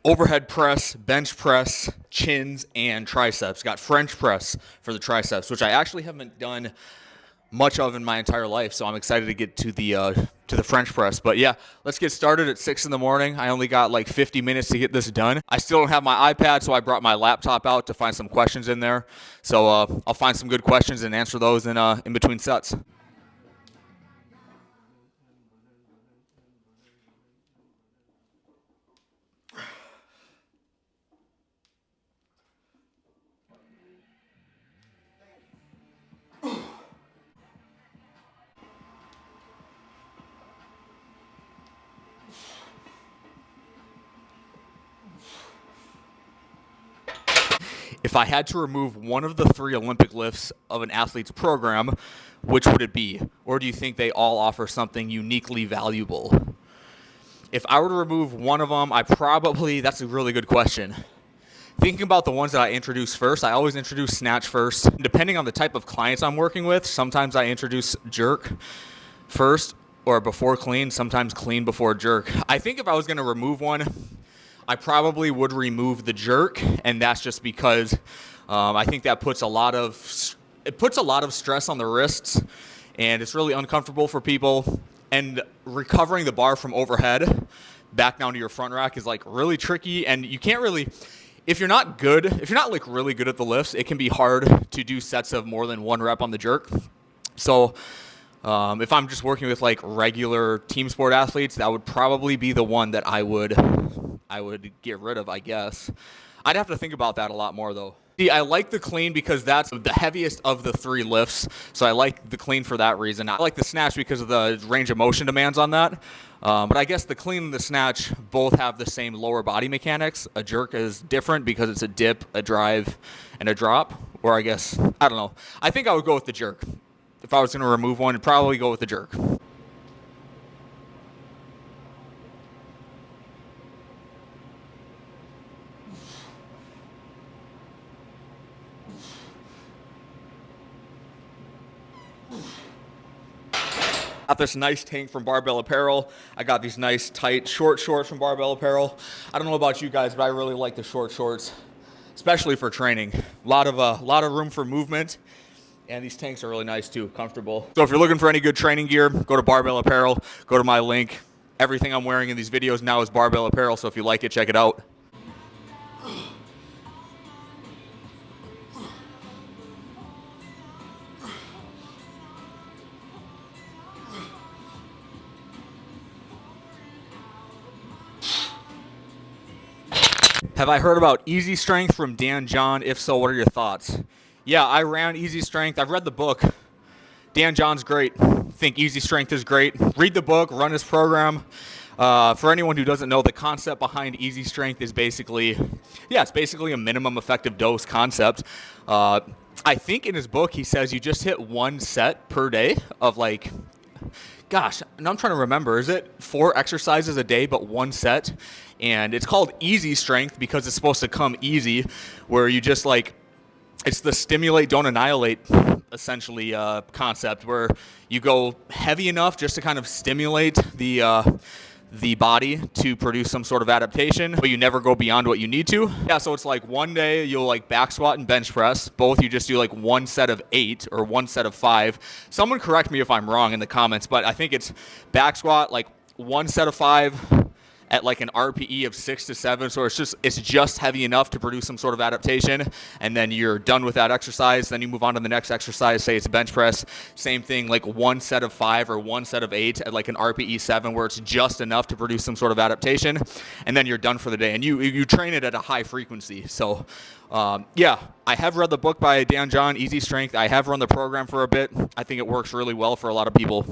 overhead press, bench press, chins, and triceps. Got French press for the triceps, which I actually haven't done much of in my entire life, so I'm excited to get to the French press. But yeah, let's get started at 6 in the morning. I only got like 50 minutes to get this done. I still don't have my iPad, so I brought my laptop out to find some questions in there. So I'll find some good questions and answer those in between sets. If I had to remove one of the 3 Olympic lifts of an athlete's program, which would it be? Or do you think they all offer something uniquely valuable? If I were to remove one of them, that's a really good question. Thinking about the ones that I introduce first, I always introduce snatch first. Depending on the type of clients I'm working with, sometimes I introduce jerk first or before clean, sometimes clean before jerk. I think if I was going to remove one, I probably would remove the jerk, and that's just because I think that puts a lot of stress on the wrists, and it's really uncomfortable for people. And recovering the bar from overhead back down to your front rack is like really tricky, and you can't really, if you're not like really good at the lifts, it can be hard to do sets of more than 1 rep on the jerk. So if I'm just working with like regular team sport athletes, that would probably be the one that I would get rid of, I guess. I'd have to think about that a lot more, though. See, I like the clean because that's the heaviest of the 3 lifts, so I like the clean for that reason. I like the snatch because of the range of motion demands on that, but I guess the clean and the snatch both have the same lower body mechanics. A jerk is different because it's a dip, a drive, and a drop, or I guess, I don't know. I think I would go with the jerk. If I was going to remove one, I'd probably go with the jerk. Got this nice tank from Barbell Apparel. I got these nice tight short shorts from Barbell Apparel. I don't know about you guys, but I really like the short shorts, especially for training. A lot of room for movement, and these tanks are really nice too, comfortable. So if you're looking for any good training gear, go to Barbell Apparel. Go to my link. Everything I'm wearing in these videos now is Barbell Apparel, so if you like it, check it out. Have I heard about Easy Strength from Dan John? If so, what are your thoughts? Yeah, I ran Easy Strength. I've read the book. Dan John's great. I think Easy Strength is great. Read the book, run his program. For anyone who doesn't know, the concept behind Easy Strength is it's basically a minimum effective dose concept. I think in his book he says you just hit 1 set per day of and I'm trying to remember, is it 4 exercises a day but 1 set? And it's called Easy Strength because it's supposed to come easy, where you just it's the stimulate, don't annihilate, essentially, concept, where you go heavy enough just to kind of stimulate the body to produce some sort of adaptation, but you never go beyond what you need to. Yeah, so it's like one day you'll back squat and bench press. Both you just do 1 set of 8 or 1 set of 5. Someone correct me if I'm wrong in the comments, but I think it's back squat 1 set of 5 at an RPE of 6 to 7, so it's just heavy enough to produce some sort of adaptation, and then you're done with that exercise. Then you move on to the next exercise. Say it's bench press, same thing, 1 set of 5 or 1 set of 8 at an RPE 7, where it's just enough to produce some sort of adaptation, and then you're done for the day. And you train it at a high frequency. So yeah, I have read the book by Dan John, Easy Strength. I have run the program for a bit. I think it works really well for a lot of people.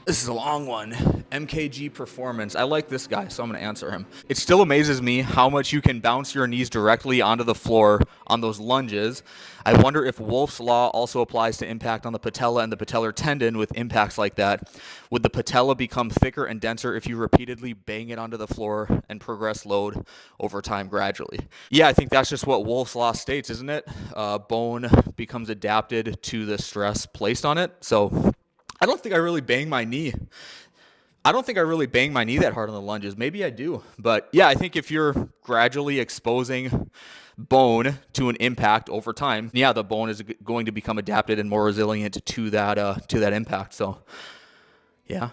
This is a long one. MKG Performance. I like this guy, so I'm going to answer him. It still amazes me how much you can bounce your knees directly onto the floor on those lunges. I wonder if Wolff's Law also applies to impact on the patella and the patellar tendon with impacts like that. Would the patella become thicker and denser if you repeatedly bang it onto the floor and progress load over time gradually? Yeah, I think that's just what Wolff's Law states, isn't it? Bone becomes adapted to the stress placed on it. So I don't think I really bang my knee. I don't think I really bang my knee that hard on the lunges. Maybe I do. But yeah, I think if you're gradually exposing bone to an impact over time, yeah, the bone is going to become adapted and more resilient to that impact. So yeah.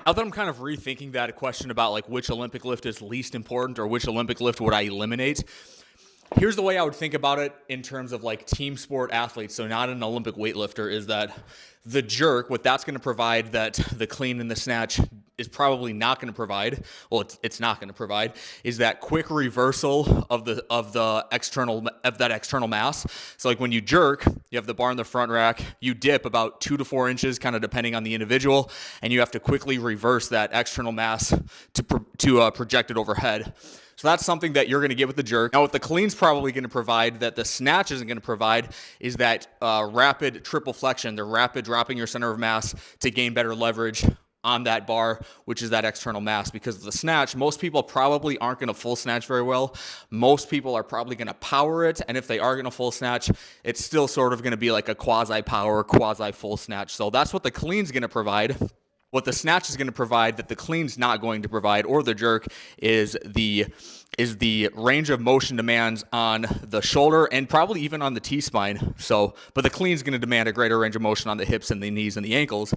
Now that I'm kind of rethinking that question about like which Olympic lift is least important or which Olympic lift would I eliminate, here's the way I would think about it in terms of like team sport athletes, so not an Olympic weightlifter, is that the jerk, what that's going to provide that the clean and the snatch is probably not going to provide, well, it's not going to provide, is that quick reversal of that external mass. So like when you jerk, you have the bar in the front rack, you dip about 2 to 4 inches, kind of depending on the individual, and you have to quickly reverse that external mass to project it overhead. So that's something that you're going to get with the jerk. Now, what the clean's probably going to provide that the snatch isn't going to provide is that rapid triple flexion, the rapid dropping your center of mass to gain better leverage on that bar, which is that external mass. Because of the snatch, most people probably aren't going to full snatch very well. Most people are probably going to power it. And if they are going to full snatch, it's still sort of going to be like a quasi-power, quasi-full snatch. So that's what the clean's going to provide. What the snatch is going to provide that the clean's not going to provide, or the jerk, is the range of motion demands on the shoulder and probably even on the T-spine. So, but the clean's going to demand a greater range of motion on the hips and the knees and the ankles.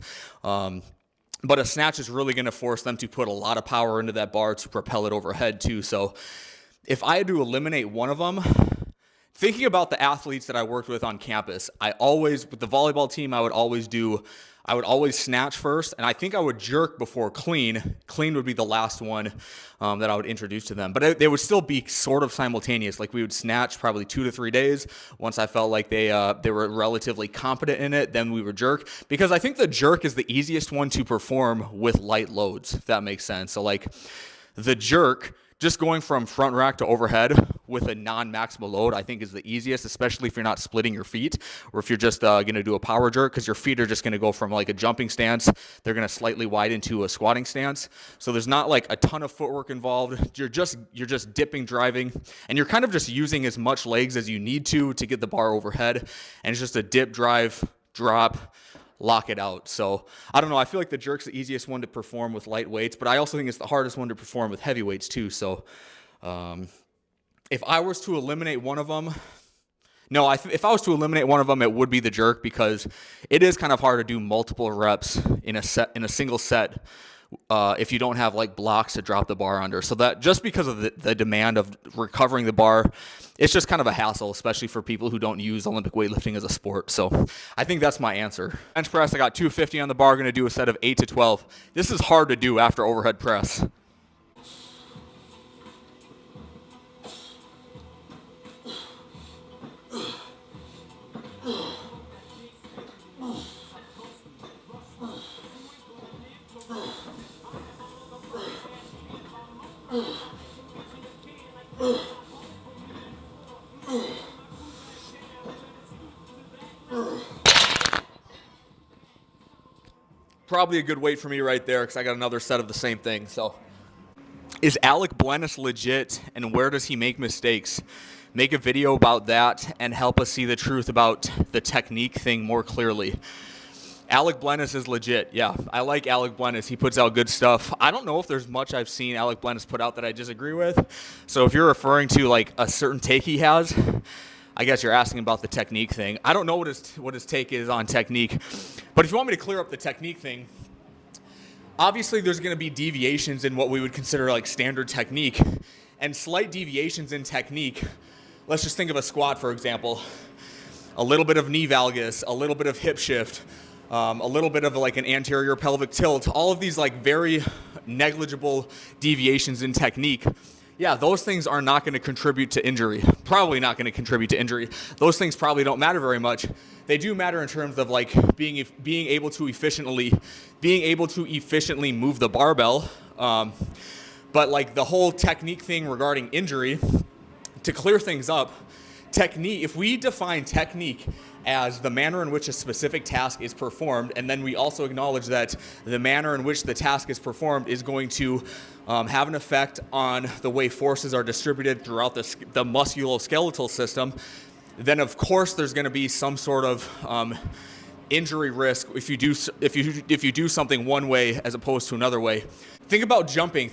But a snatch is really going to force them to put a lot of power into that bar to propel it overhead too. So if I had to eliminate one of them, thinking about the athletes that I worked with on campus, with the volleyball team, I would always snatch first, and I think I would jerk before clean. Clean would be the last one that I would introduce to them. But they would still be sort of simultaneous. Like we would snatch probably 2 to 3 days. Once I felt like they were relatively competent in it, then we would jerk. Because I think the jerk is the easiest one to perform with light loads, if that makes sense. So like the jerk, just going from front rack to overhead with a non-maximal load, I think is the easiest, especially if you're not splitting your feet or if you're just going to do a power jerk, because your feet are just going to go from like a jumping stance. They're going to slightly widen to a squatting stance. So there's not like a ton of footwork involved. You're just dipping, driving, and you're kind of just using as much legs as you need to get the bar overhead. And it's just a dip, drive, drop, lock it out. So I don't know. I feel like the jerk's the easiest one to perform with light weights, but I also think it's the hardest one to perform with heavy weights too. So if I was to eliminate one of them, if I was to eliminate one of them, it would be the jerk, because it is kind of hard to do multiple reps in a single set if you don't have like blocks to drop the bar under. So that just because of the demand of recovering the bar, it's just kind of a hassle, especially for people who don't use Olympic weightlifting as a sport. So I think that's my answer. Bench press, I got 250 on the bar, going to do a set of 8 to 12. This is hard to do after overhead press. Probably a good weight for me right there, because I got another set of the same thing. So, is Alec Blenis legit, and where does he make mistakes? Make a video about that and help us see the truth about the technique thing more clearly. Alec Blenis is legit. Yeah, I like Alec Blenis. He puts out good stuff. I don't know if there's much I've seen Alec Blenis put out that I disagree with. So if you're referring to like a certain take he has, I guess you're asking about the technique thing. I don't know what his take is on technique. But if you want me to clear up the technique thing, obviously there's going to be deviations in what we would consider like standard technique. And slight deviations in technique, let's just think of a squat, for example. A little bit of knee valgus, a little bit of hip shift, a little bit of like an anterior pelvic tilt. All of these like very negligible deviations in technique, yeah, those things are not going to contribute to injury. Probably not going to contribute to injury. Those things probably don't matter very much. They do matter in terms of like being able to efficiently move the barbell. But like the whole technique thing regarding injury, to clear things up, technique, if we define technique as the manner in which a specific task is performed, and then we also acknowledge that the manner in which the task is performed is going to have an effect on the way forces are distributed throughout the musculoskeletal system, then of course there's going to be some sort of injury risk if you do something one way as opposed to another way. Think about jumping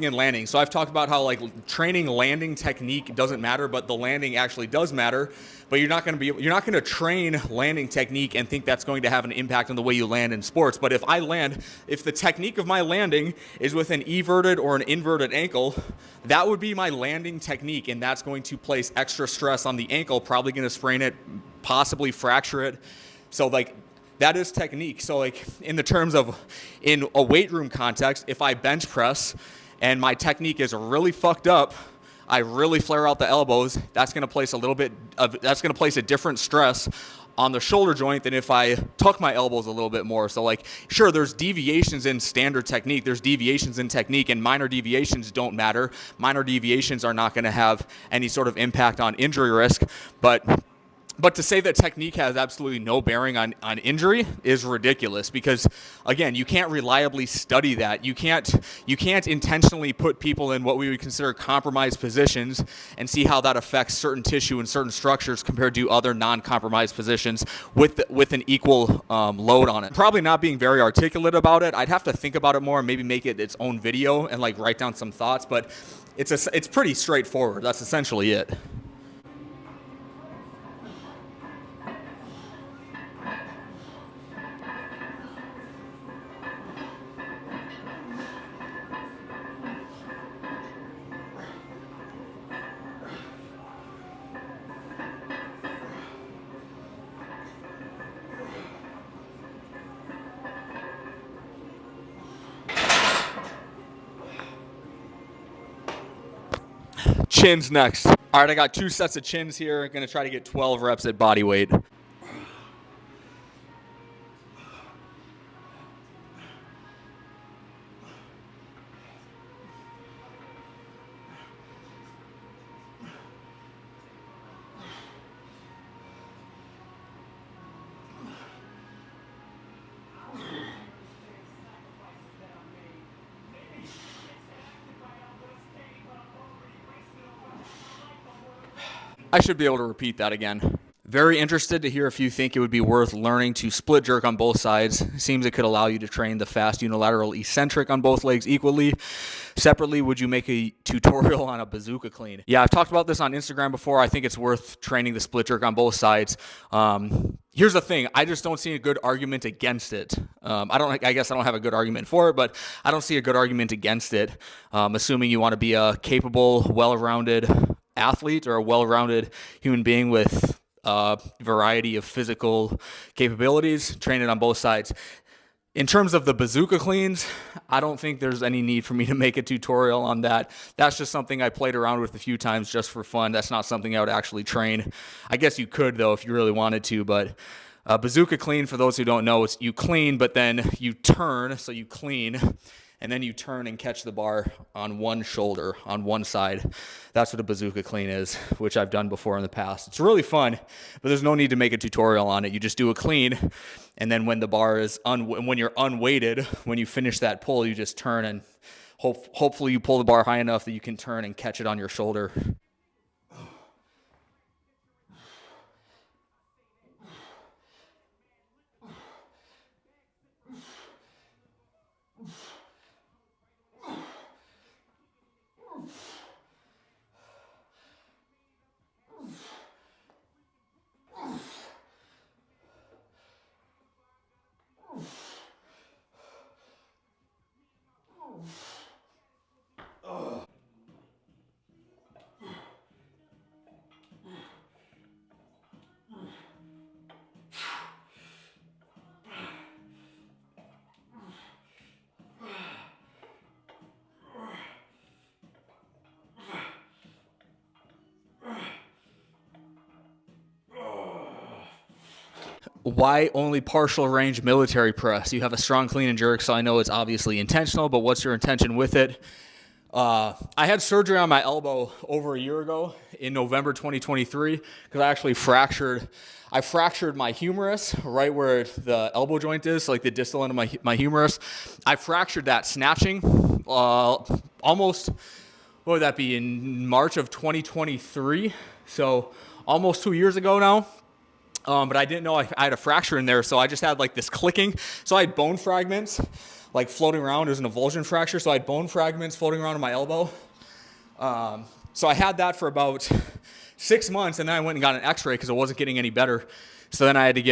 and landing. So I've talked about how like training landing technique doesn't matter, but the landing actually does matter. But you're not going to train landing technique and think that's going to have an impact on the way you land in sports. But if the technique of my landing is with an everted or an inverted ankle, that would be my landing technique, and that's going to place extra stress on the ankle, probably going to sprain it, possibly fracture it. So like that is technique. So like in a weight room context, if I bench press and my technique is really fucked up, I really flare out the elbows, that's going to place a different stress on the shoulder joint than if I tuck my elbows a little bit more. So like, sure, there's deviations in standard technique, there's deviations in technique, and minor deviations don't matter. Minor deviations are not going to have any sort of impact on injury risk, but to say that technique has absolutely no bearing on injury is ridiculous, because again, you can't reliably study that. You can't intentionally put people in what we would consider compromised positions and see how that affects certain tissue and certain structures compared to other non-compromised positions with an equal load on it. Probably not being very articulate about it. I'd have to think about it more and maybe make it its own video and like write down some thoughts, but it's pretty straightforward. That's essentially it. Chins next. All right, I got 2 sets of chins here. Going to try to get 12 reps at body weight. I should be able to repeat that again. Very interested to hear if you think it would be worth learning to split jerk on both sides. Seems it could allow you to train the fast unilateral eccentric on both legs equally. Separately, would you make a tutorial on a bazooka clean? Yeah, I've talked about this on Instagram before. I think it's worth training the split jerk on both sides. Here's the thing. I just don't see a good argument against it. I guess I don't have a good argument for it, but I don't see a good argument against it. Assuming you want to be a capable, well-rounded athlete or a well-rounded human being with a variety of physical capabilities, train it on both sides. In terms of the bazooka cleans, I don't think there's any need for me to make a tutorial on that. That's just something I played around with a few times just for fun. That's not something I would actually train. I guess you could, though, if you really wanted to, but bazooka clean, for those who don't know, is you clean, but then you turn, so you clean, and then you turn and catch the bar on one shoulder, on one side. That's what a bazooka clean is, which I've done before in the past. It's really fun, but there's no need to make a tutorial on it. You just do a clean, and then when the bar is when you're unweighted, when you finish that pull, you just turn, and hopefully you pull the bar high enough that you can turn and catch it on your shoulder. Why only partial range military press? You have a strong clean and jerk, so I know it's obviously intentional, but what's your intention with it? I had surgery on my elbow over a year ago in November 2023 because I fractured my humerus right where the elbow joint is, so like the distal end of my humerus. I fractured that snatching almost, what would that be, in March of 2023, so almost 2 years ago now. But I didn't know I had a fracture in there, so I just had like this clicking. So I had bone fragments like floating around. It was an avulsion fracture, so I had bone fragments floating around in my elbow. So I had that for about 6 months, and then I went and got an X-ray because it wasn't getting any better. So then I had to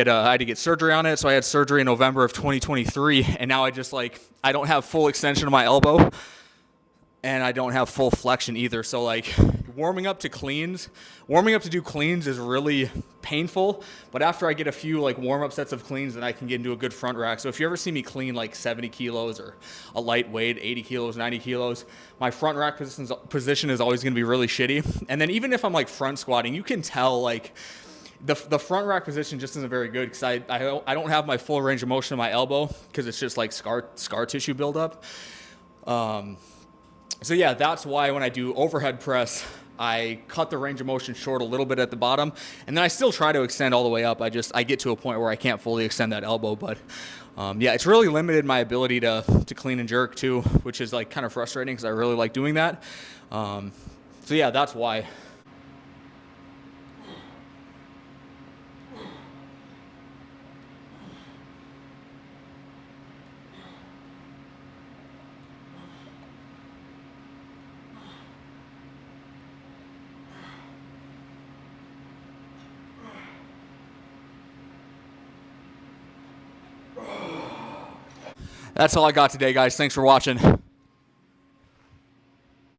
get surgery on it. So I had surgery in November of 2023, and now I don't have full extension of my elbow, and I don't have full flexion either. So like warming up to do cleans is really painful, but after I get a few like warm-up sets of cleans, then I can get into a good front rack. So if you ever see me clean like 70 kilos or a lightweight, 80 kilos, 90 kilos, my front rack position is always going to be really shitty. And then even if I'm like front squatting, you can tell like the front rack position just isn't very good because I don't have my full range of motion in my elbow because it's just like scar tissue buildup. So yeah, that's why when I do overhead press, I cut the range of motion short a little bit at the bottom, and then I still try to extend all the way up. I get to a point where I can't fully extend that elbow, but yeah, it's really limited my ability to clean and jerk too, which is like kind of frustrating because I really like doing that. So yeah, that's why. That's all I got today, guys. Thanks for watching.